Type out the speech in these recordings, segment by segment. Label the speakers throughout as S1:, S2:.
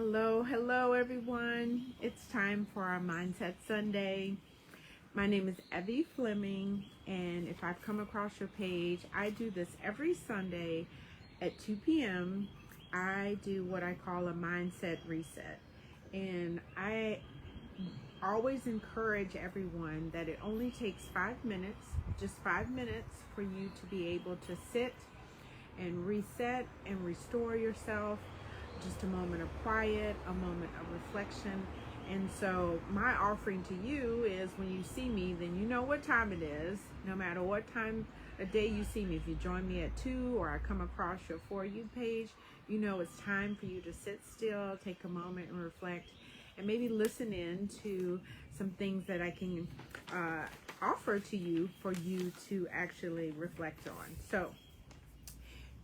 S1: Hello everyone. It's time for our Mindset Sunday. My name is Evie Fleming, and if I've come across your page, I do this every Sunday at 2 p.m. I do what I call a mindset reset. And I always encourage everyone that it only takes 5 minutes, just 5 minutes, for you to be able to sit and reset and restore yourself. Just a moment of quiet, a moment of reflection. And so my offering to you is, when you see me, then you know what time it is. No matter what time of day you see me, if you join me at 2 or I come across your For You page, you know it's time for you to sit still, take a moment and reflect, and maybe listen in to some things that I can offer to you for you to actually reflect on. So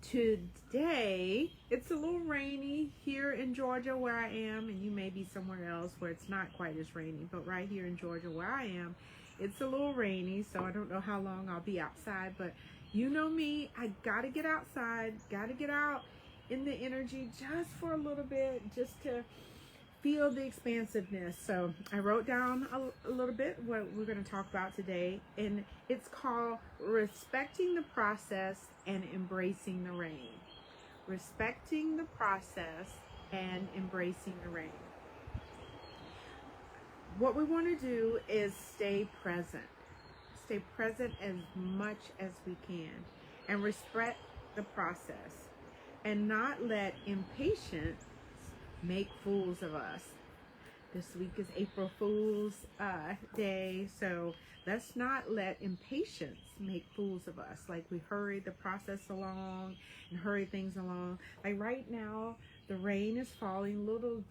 S1: today, it's a little rainy here in Georgia where I am, and you may be somewhere else where it's not quite as rainy, but right here in Georgia where I am, it's a little rainy, so I don't know how long I'll be outside, but you know me, I gotta get outside, gotta get out in the energy just for a little bit, just to feel the expansiveness. So I wrote down a little bit what we're going to talk about today, and it's called respecting the process and embracing the rain. Respecting the process and embracing the rain. What we want to do is stay present as much as we can, and respect the process, and not let impatience make fools of us. This week is April Fool's Day, so let's not let impatience make fools of us. Like, we hurry the process along and hurry things along. Like right now, the rain is falling, little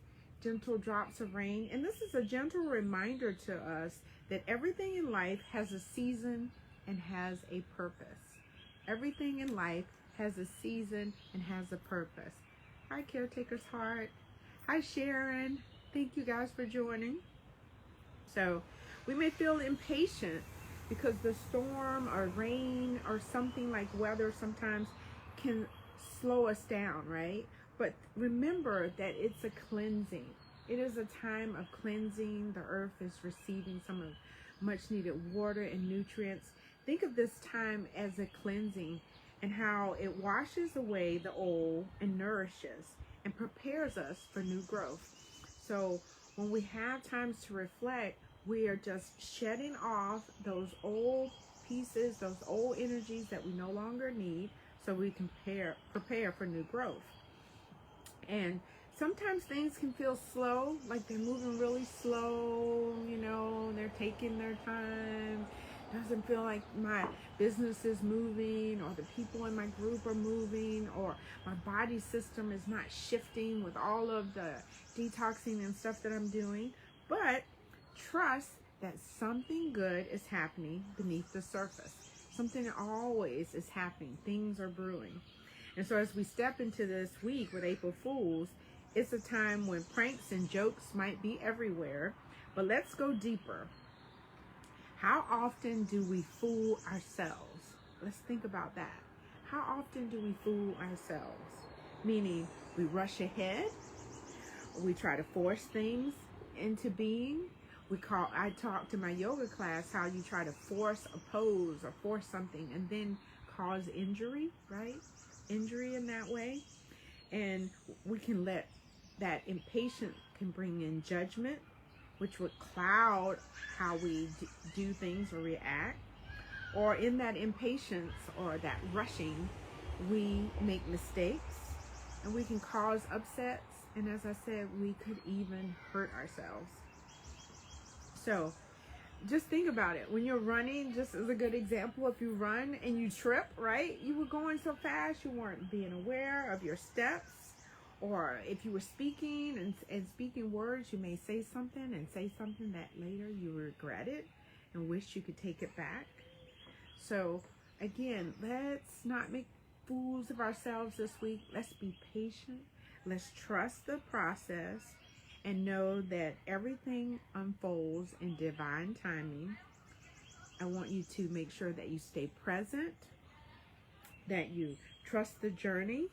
S1: gentle drops of rain, and this is a gentle reminder to us that everything in life has a season and has a purpose. Everything in life has a season and has a purpose. Hi, Caretaker's Heart. Hi, Sharon. Thank you guys for joining. So we may feel impatient because the storm or rain or something like weather sometimes can slow us down, right? But remember that it's a cleansing. It is a time of cleansing. The earth is receiving some of much needed water and nutrients. Think of this time as a cleansing, and how it washes away the old and nourishes and prepares us for new growth. So when we have times to reflect, we are just shedding off those old pieces, those old energies that we no longer need, so we can prepare for new growth. And sometimes things can feel slow, like they're moving really slow, they're taking their time. Doesn't feel like my business is moving, or the people in my group are moving, or my body system is not shifting with all of the detoxing and stuff that I'm doing. But trust that something good is happening beneath the surface. Something always is happening. Things are brewing. And so as we step into this week with April Fools, it's a time when pranks and jokes might be everywhere, but let's go deeper. How often do we fool ourselves? Let's think about that. How often do we fool ourselves? Meaning, we rush ahead, we try to force things into being. I talked to my yoga class how you try to force a pose or force something and then cause injury, right? Injury in that way. And we can let that impatience can bring in judgment, which would cloud how we do things or react. Or in that impatience or that rushing, we make mistakes and we can cause upsets. And as I said, we could even hurt ourselves. So just think about it. When you're running, just as a good example, if you run and you trip, right? You were going so fast, you weren't being aware of your steps. Or if you were speaking and speaking words, you may say something that later you regretted and wish you could take it back. So again, let's not make fools of ourselves this week. Let's be patient. Let's trust the process and know that everything unfolds in divine timing. I want you to make sure that you stay present, that you trust the journey,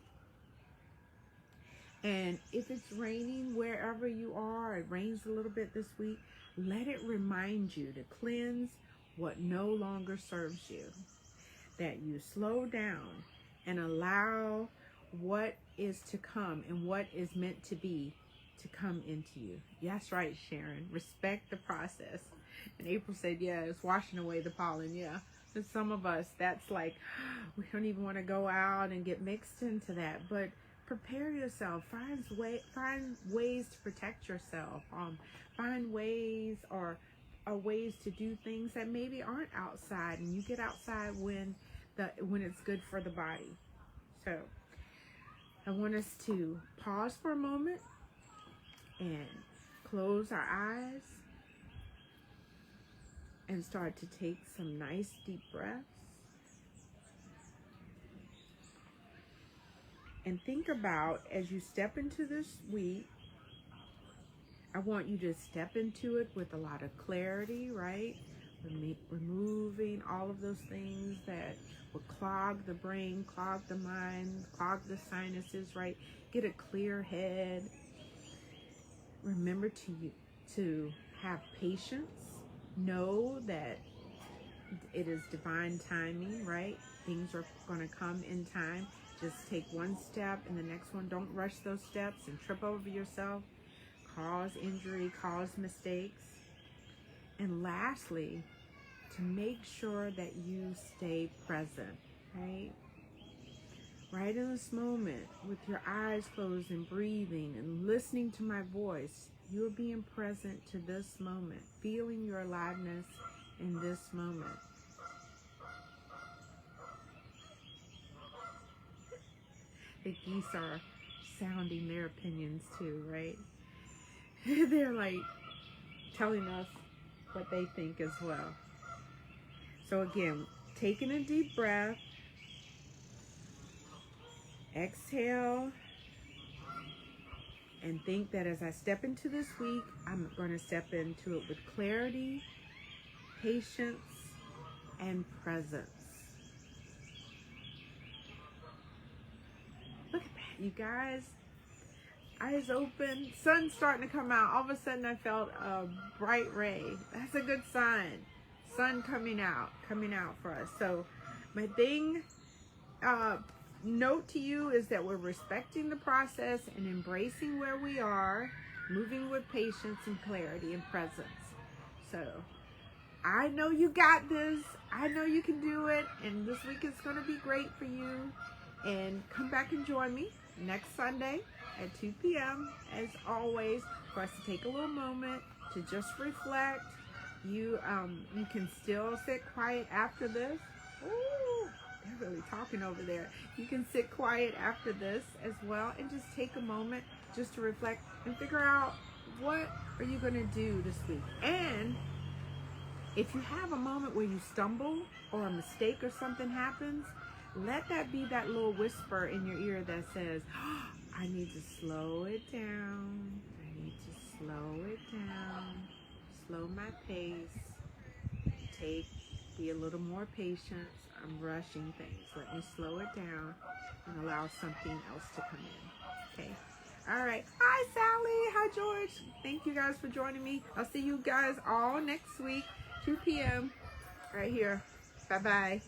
S1: And if it's raining wherever you are, it rains a little bit this week, let it remind you to cleanse what no longer serves you. That you slow down and allow what is to come and what is meant to be to come into you. Yes, right, Sharon. Respect the process. And April said, yeah, it's washing away the pollen. Yeah. And some of us, that's like, we don't even want to go out and get mixed into that. But prepare yourself. Find ways to protect yourself. Find ways or ways to do things that maybe aren't outside, and you get outside when it's good for the body. So I want us to pause for a moment and close our eyes and start to take some nice deep breaths. And think about, as you step into this week, I want you to step into it with a lot of clarity, right? Removing all of those things that will clog the brain, clog the mind, clog the sinuses, right? Get a clear head. Remember to have patience. Know that it is divine timing, right? Things are going to come in time. Just take one step and the next one. Don't rush those steps and trip over yourself, cause injury, cause mistakes. And lastly, to make sure that you stay present, right? Right in this moment, with your eyes closed and breathing and listening to my voice, you're being present to this moment, feeling your aliveness in this moment. The geese are sounding their opinions too, right? They're like telling us what they think as well. So again, taking a deep breath, exhale, and think that as I step into this week, I'm going to step into it with clarity, patience, and presence. Look at that, you guys. Eyes open, sun starting to come out. All of a sudden I felt a bright ray. That's a good sign. Sun coming out for us. So my note to you is that we're respecting the process and embracing where we are, moving with patience and clarity and presence. So I know you got this. I know you can do it. And this week is going to be great for you. And come back and join me next Sunday at 2 p.m. as always, for us to take a little moment to just reflect. You can still sit quiet after this. Ooh, they're really talking over there. You can sit quiet after this as well and just take a moment just to reflect and figure out what are you going to do this week. And if you have a moment where you stumble or a mistake or something happens, let that be that little whisper in your ear that says, oh, I need to slow it down. I need to slow it down. Slow my pace. Be a little more patient. I'm rushing things. Let me slow it down and allow something else to come in. Okay. All right. Hi, Sally. Hi, George. Thank you guys for joining me. I'll see you guys all next week, 2 p.m. right here. Bye-bye.